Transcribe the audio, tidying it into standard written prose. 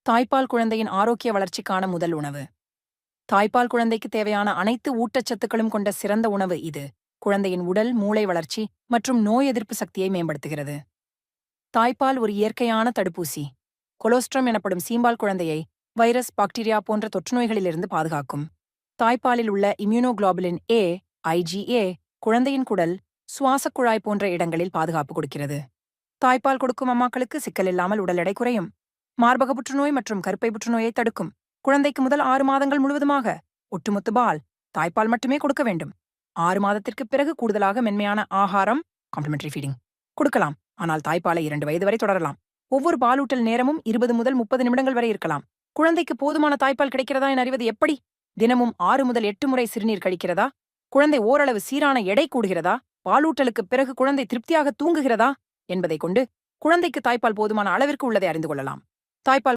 தாய்ப்பால் குழந்தையின் ஆரோக்கிய வளர்ச்சிக்கான முதல் உணவு. தாய்ப்பால் குழந்தைக்கு தேவையான அனைத்து ஊட்டச்சத்துக்களும் கொண்ட சிறந்த உணவு இது. குழந்தையின் உடல், மூளை வளர்ச்சி மற்றும் நோய் எதிர்ப்பு சக்தியை மேம்படுத்துகிறது. தாய்ப்பால் ஒரு இயற்கையான தடுப்பூசி. கொலோஸ்ட்ரம் எனப்படும் சீம்பால் குழந்தையை வைரஸ், பாக்டீரியா போன்ற தொற்றுநோய்களிலிருந்து பாதுகாக்கும். தாய்ப்பாலில் உள்ள இம்யூனோகுளோபுலின் ஏ, IgA, குழந்தையின் குடல், சுவாசக் குழாய் போன்ற இடங்களில் பாதுகாப்பு கொடுக்கிறது. தாய்ப்பால் கொடுக்கும் அம்மாக்களுக்கு சிக்கல் இல்லாமல் உடல் எடை குறையும். மார்பக புற்றுநோய் மற்றும் கருப்பை புற்றுநோயை தடுக்கும். குழந்தைக்கு முதல் 6 மாதங்கள் முழுவதுமாக ஒட்டுமொத்த பால் தாய்ப்பால் மட்டுமே கொடுக்க வேண்டும். 6 மாதத்திற்கு பிறகு கூடுதலாக மென்மையான ஆகாரம் காம்ப்ளிமெண்டரி ஃபீடிங் கொடுக்கலாம். ஆனால் தாய்ப்பாலை 2 வயது வரை தொடரலாம். ஒவ்வொரு பாலூட்டல் நேரமும் 20 முதல் 30 நிமிடங்கள் வரை இருக்கலாம். குழந்தைக்கு போதுமான தாய்ப்பால் கிடைக்கிறதா என அறிவது எப்படி? தினமும் 6 முதல் 8 முறை சிறுநீர் கழிக்கிறதா? குழந்தை ஓரளவு சீரான எடை கூடுகிறதா? பாலூட்டலுக்கு பிறகு குழந்தை திருப்தியாக தூங்குகிறதா என்பதை கொண்டு குழந்தைக்கு தாய்ப்பால் போதுமான அளவிற்கு உள்ளதை அறிந்து கொள்ளலாம். தாய்ப்பால்